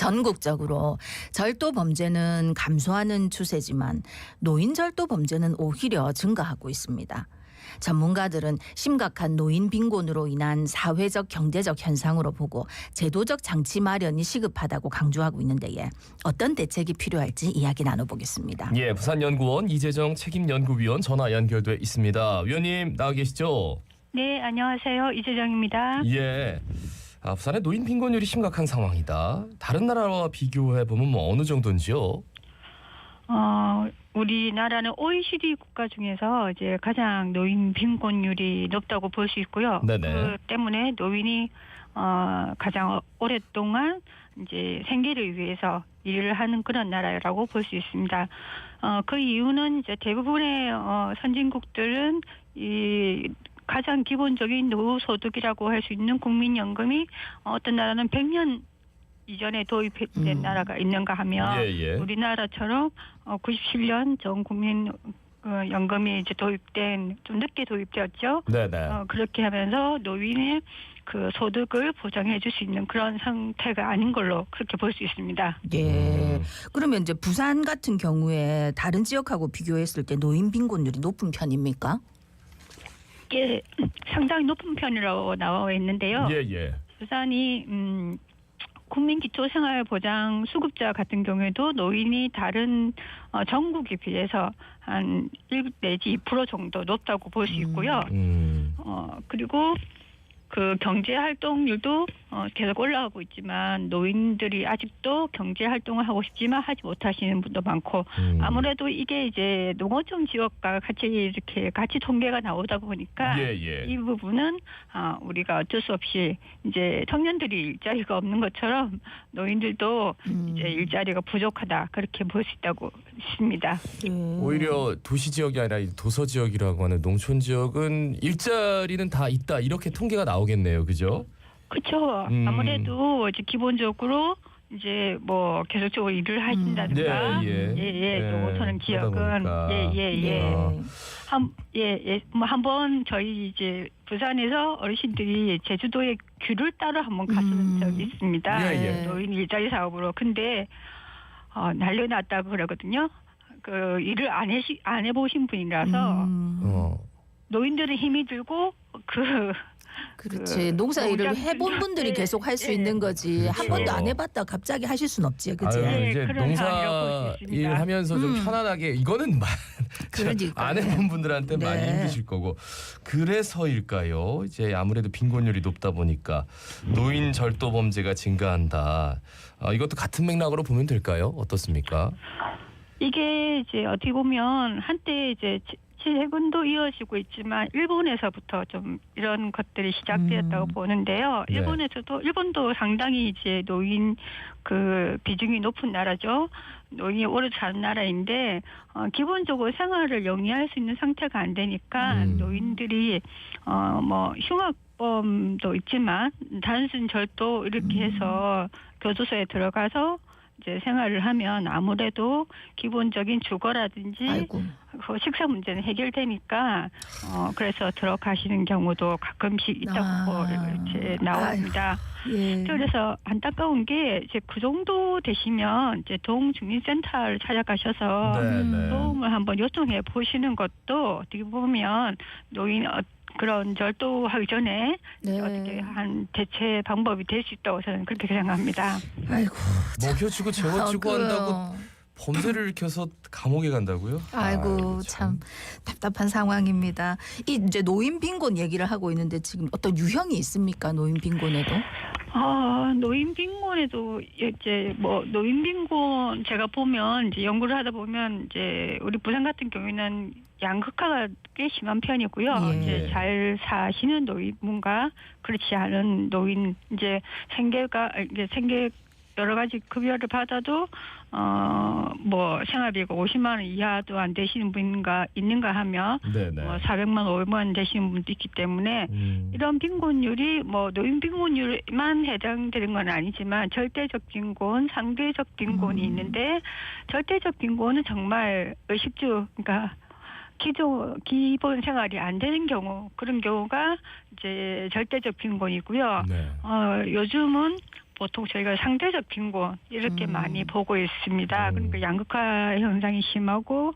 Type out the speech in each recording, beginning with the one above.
전국적으로 절도 범죄는 감소하는 추세지만 노인 절도 범죄는 오히려 증가하고 있습니다. 전문가들은 심각한 노인 빈곤으로 인한 사회적 경제적 현상으로 보고 제도적 장치 마련이 시급하다고 강조하고 있는데 어떤 대책이 필요할지 이야기 나눠보겠습니다. 예, 부산연구원 이재정 책임연구위원 전화 연결돼 있습니다. 위원님 나와 계시죠? 네, 안녕하세요. 이재정입니다. 예. 부산의 노인 빈곤율이 심각한 상황이다. 다른 나라와 비교해 보면 어느 정도인지요? 우리나라는 OECD 국가 중에서 이제 가장 노인 빈곤율이 높다고 볼 수 있고요. 네네. 그 때문에 노인이 가장 오랫동안 이제 생계를 위해서 일을 하는 그런 나라라고 볼 수 있습니다. 그 이유는 이제 대부분의 선진국들은 이 가장 기본적인 노후소득이라고 할 수 있는 국민연금이 어떤 나라는 100년 이전에 도입된 나라가 있는가 하면 우리나라처럼 97년 전 국민 연금이 이제 도입된 좀 늦게 도입되었죠. 네네. 그렇게 하면서 노인의 그 소득을 보장해 줄 수 있는 그런 상태가 아닌 걸로 그렇게 볼 수 있습니다. 예. 그러면 이제 부산 같은 경우에 다른 지역하고 비교했을 때 노인 빈곤율이 높은 편입니까? 예, 상당히 높은 편이라고 나와 있는데요. 예. 부산이 국민기초생활보장 수급자 같은 경우에도 노인이 다른 전국에 비해서 한 1 내지 2% 정도 높다고 볼 수 있고요. 그리고 그 경제활동률도 계속 올라가고 있지만 노인들이 아직도 경제활동을 하고 싶지만 하지 못하시는 분도 많고 아무래도 이게 이제 농어촌 지역과 같이 통계가 나오다 보니까 이 부분은 우리가 어쩔 수 없이 이제 청년들이 일자리가 없는 것처럼 노인들도 이제 일자리가 부족하다 그렇게 볼 수 있다고 있습니다. 오히려 도시 지역이 아니라 도서 지역이라고 하는 농촌 지역은 일자리는 다 있다 이렇게 통계가 나오겠네요, 그죠? 그렇죠. 아무래도 이제 기본적으로 이제 뭐 계속적으로 일을 하신다든가, 농어촌 지역은 한번 저희 이제 부산에서 어르신들이 제주도에 귤을 따러 한번 갔던 적이 있습니다. 노인 일자리 사업으로. 근데 난리 났다고 그러거든요. 그 일을 안 해보신 분이라서 노인들은 힘이 들고 그렇지. 농사 일을 해본 분들이 계속 할 수 있는 거지. 한 번도 안 해봤다 갑자기 하실 순 없지, 그치? 이제 농사 일하면서 좀 편안하게 이거는 안 해본 분들한테 많이 힘드실 거고 그래서일까요? 이제 아무래도 빈곤율이 높다 보니까 노인 절도 범죄가 증가한다. 이것도 같은 맥락으로 보면 될까요? 어떻습니까? 이게 이제 어떻게 보면 한때 이제 최근도 이어지고 있지만 일본에서부터 좀 이런 것들이 시작되었다고 보는데요. 일본도 상당히 이제 노인 그 비중이 높은 나라죠. 노인이 오래 사는 나라인데 기본적으로 생활을 영위할 수 있는 상태가 안 되니까 노인들이 뭐 흉악범도 있지만 단순 절도 이렇게 해서 교도소에 들어가서 이제 생활을 하면 아무래도 기본적인 주거라든지 식사 문제는 해결되니까 그래서 들어가시는 경우도 가끔씩 있다고 이렇게 나옵니다. 그래서 안타까운 게 이제 그 정도 되시면 이제 동주민센터를 찾아가셔서 도움을 한번 요청해 보시는 것도 어떻게 보면 노인 그런 절도하기 전에 어떻게 한 대체 방법이 될 수 있다고 저는 그렇게 생각합니다. 아이고, 먹여주고 재워주고 한다고 범죄를 일으켜서 감옥에 간다고요? 아이고 참 답답한 상황입니다. 이제 노인 빈곤 얘기를 하고 있는데 지금 어떤 유형이 있습니까? 노인 빈곤에도? 노인 빈곤에도 이제 뭐 노인 빈곤 제가 보면 이제 연구를 하다 보면 이제 우리 부산 같은 경우에는 양극화가 꽤 심한 편이고요. 이제 잘 사시는 노인분과 그렇지 않은 노인 이제 생계 여러 가지 급여를 받아도 뭐 생활비가 50만 원 이하도 안 되시는 분가 있는가 하면 뭐 400만 원, 500만 원 되시는 분도 있기 때문에 이런 빈곤율이 뭐 노인 빈곤율만 해당되는 건 아니지만 절대적 빈곤, 상대적 빈곤이 있는데 절대적 빈곤은 정말 의식주 그러니까 기본 생활이 안 되는 경우 그런 경우가 이제 절대적 빈곤이고요. 요즘은 보통 저희가 상대적 빈곤 이렇게 많이 보고 있습니다. 그러니까 양극화 현상이 심하고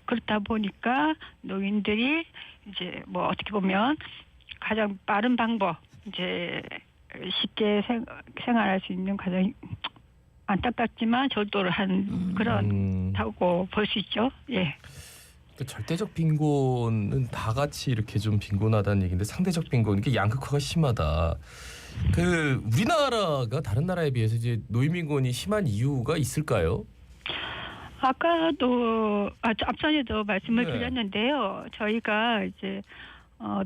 그렇다 보니까 노인들이 이제 뭐 어떻게 보면 가장 빠른 방법 이제 쉽게 생활할 수 있는 가장 안타깝지만 절도를 한 그렇다고 볼 수 있죠. 예. 그 절대적 빈곤은 다 같이 이렇게 좀 빈곤하다는 얘기인데 상대적 빈곤 이게 양극화가 심하다. 그 우리나라가 다른 나라에 비해서 이제 노인 빈곤이 심한 이유가 있을까요? 아까도 앞전에도 말씀을 드렸는데요. 저희가 이제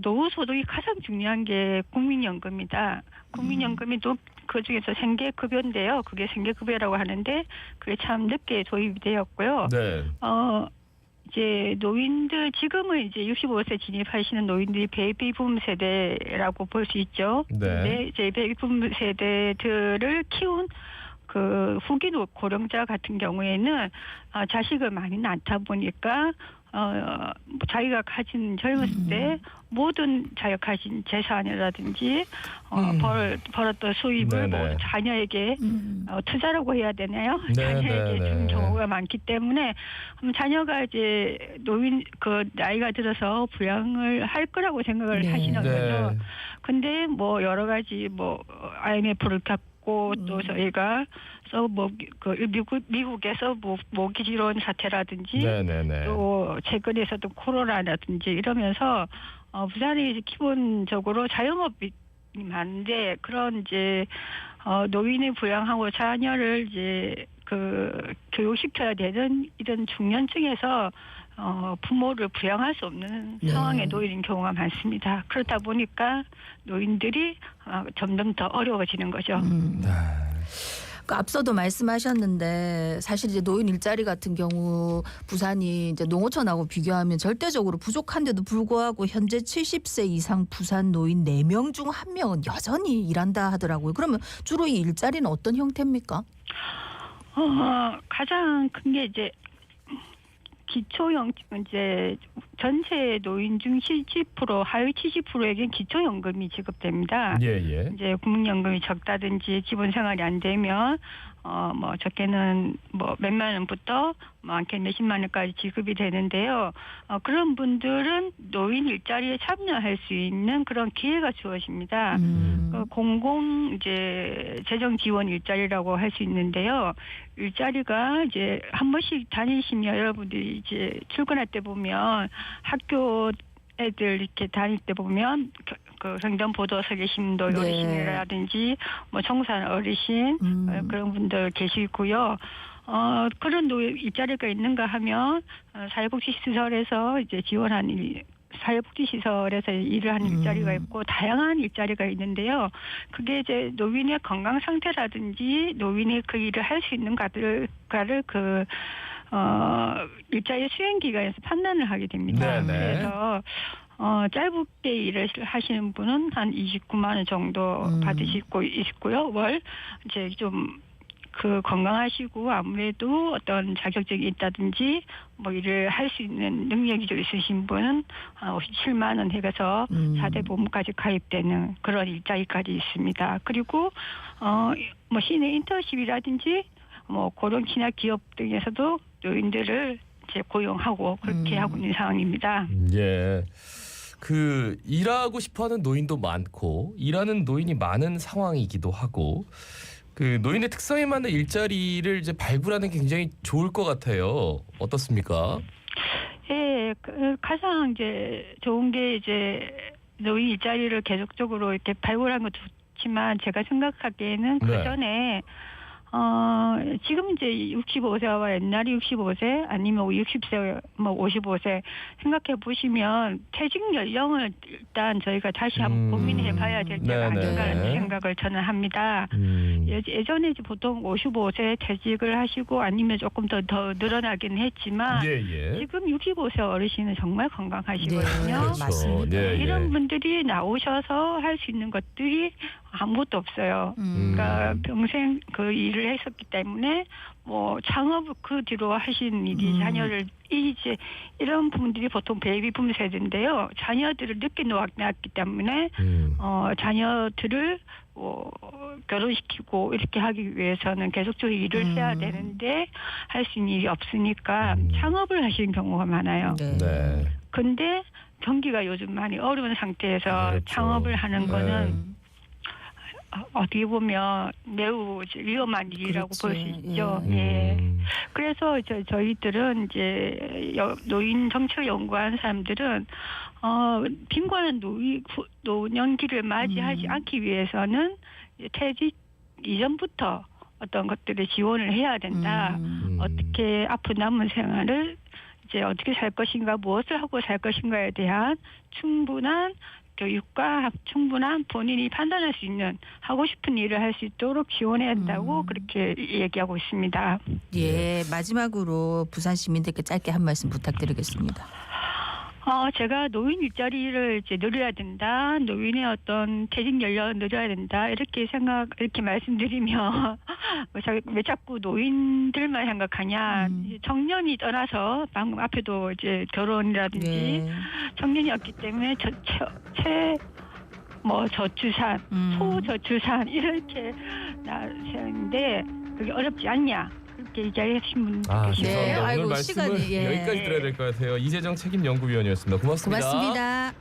노후 소득이 가장 중요한 게 국민연금이다. 국민연금이 그 중에서 생계급여인데요. 그게 생계급여라고 하는데 그게 참 늦게 도입이 되었고요. 네. 이제 노인들 지금은 이제 65세 진입하시는 노인들이 베이비붐 세대라고 볼 수 있죠. 네. 근데 이제 베이비붐 세대들을 키운 그 후기 고령자 같은 경우에는 자식을 많이 낳다 보니까 자기가 가진 젊었을 때 모든 자기가 가진 재산이라든지 벌었던 수입을 뭐 자녀에게 투자라고 해야 되나요? 자녀에게 준 경우가 많기 때문에 자녀가 이제 노인 그 나이가 들어서 부양을 할 거라고 생각을 하시는 거죠. 근데 뭐 여러 가지 뭐 IMF를 겪고 또 저희가 그 미국에서 모기 질환 사태라든지 또 최근에서도 코로나라든지 이러면서 부산이 기본적으로 자영업이 많은데 그런 이제 노인을 부양하고 자녀를 이제 그 교육시켜야 되는 이런 중년층에서 부모를 부양할 수 없는 상황에 놓이는 경우가 많습니다. 그렇다 보니까 노인들이 점점 더 어려워지는 거죠. 그 앞서도 말씀하셨는데 사실 이제 노인 일자리 같은 경우 부산이 이제 농어촌하고 비교하면 절대적으로 부족한데도 불구하고 현재 70세 이상 부산 노인 4명 중 1명은 여전히 일한다 하더라고요. 그러면 주로 이 일자리는 어떤 형태입니까? 가장 큰 게 이제 기초형 이제 전체 노인 중 70% 하위 70%에겐 기초연금이 지급됩니다. 이제 국민연금이 적다든지 기본 생활이 안 되면 뭐 적게는 뭐 몇만 원부터 많게는 몇십만 원까지 지급이 되는데요. 그런 분들은 노인 일자리에 참여할 수 있는 그런 기회가 주어집니다. 공공 이제 재정 지원 일자리라고 할 수 있는데요. 일자리가 이제 한 번씩 다니시면 여러분들이 이제 출근할 때 보면 학교 애들 이렇게 다닐 때 보면 그 횡단보도석에 심도 어르신이라든지 뭐 청산 어르신 그런 분들 계시고요. 그런 일자리가 있는가 하면 사회복지시설에서 이제 지원하는 사회복지시설에서 일을 하는 일자리가 있고 다양한 일자리가 있는데요. 그게 이제 노인의 건강 상태라든지 노인이 그 일을 할 수 있는가를 그 일자리 수행 기관에서 판단을 하게 됩니다. 그래서 짧게 일을 하시는 분은 한 29만 원 정도 받으시고 있고요. 월 이제 좀 그 건강하시고 아무래도 어떤 자격증이 있다든지 뭐 일을 할 수 있는 능력이 좀 있으신 분은 57만 원 해서 4대 보험까지 가입되는 그런 일자리까지 있습니다. 그리고 뭐 시내 인턴십이라든지 뭐 고령 친화 기업 등에서도 노인들을 이제 고용하고 그렇게 하고 있는 상황입니다. 예. 그 일하고 싶어하는 노인도 많고 일하는 노인이 많은 상황이기도 하고 그 노인의 특성에 맞는 일자리를 이제 발굴하는 게 굉장히 좋을 것 같아요. 어떻습니까? 예, 가장 이제 좋은 게 이제 노인 일자리를 계속적으로 이렇게 발굴하는 것도 좋지만 제가 생각하기에는 그 전에 지금 이제 65세와 옛날에 65세 아니면 60세 뭐 55세 생각해 보시면 퇴직 연령을 일단 저희가 다시 한번 고민해 봐야 될 때가 아닌가라는 생각을 저는 합니다. 예전에 이제 보통 55세 퇴직을 하시고 아니면 조금 더 늘어나긴 했지만 지금 65세 어르신은 정말 건강하시거든요. 맞습니다. 이런 분들이 나오셔서 할 수 있는 것들이 아무것도 없어요. 그러니까 평생 그 일을 했었기 때문에 뭐 창업 그 뒤로 하신 일이 자녀를 이제 이런 분들이 보통 베이비붐 세대인데요. 자녀들을 늦게 낳았기 때문에 자녀들을 결혼시키고 이렇게 하기 위해서는 계속적으로 일을 해야 되는데 할 수 있는 일이 없으니까 창업을 하시는 경우가 많아요. 네. 근데 경기가 요즘 많이 어려운 상태에서 그렇죠. 창업을 하는 네. 거는 어떻게 보면 매우 이제 위험한 일이라고 볼 수 있죠. 예. 그래서 저희들은 이제 노인 정책 연구하는 사람들은 빈곤한 노년기를 맞이하지 않기 위해서는 퇴직 이전부터 어떤 것들을 지원을 해야 된다. 어떻게 앞으로 남은 생활을 이제 어떻게 살 것인가, 무엇을 하고 살 것인가에 대한 충분한 교육과 충분한 본인이 판단할 수 있는 하고 싶은 일을 할 수 있도록 지원해야 한다고 그렇게 얘기하고 있습니다. 예, 마지막으로 부산 시민들께 짧게 한 말씀 부탁드리겠습니다. 제가 노인 일자리를 이제 늘려야 된다, 노인의 어떤 퇴직 연령을 늘려야 된다 이렇게 말씀드리면 왜 자꾸 노인들만 생각하냐? 청년이 떠나서 방금 앞에도 이제 결혼이라든지 청년이었기 때문에 저출산, 소저출산 이렇게 나왔는데 그게 어렵지 않냐? 그렇게 얘기하신 분들 계시고요. 죄송합니다. 네, 오늘 아이고, 말씀을 시간이, 예. 여기까지 들어야 될 것 같아요. 이재정 책임연구위원이었습니다. 고맙습니다. 고맙습니다.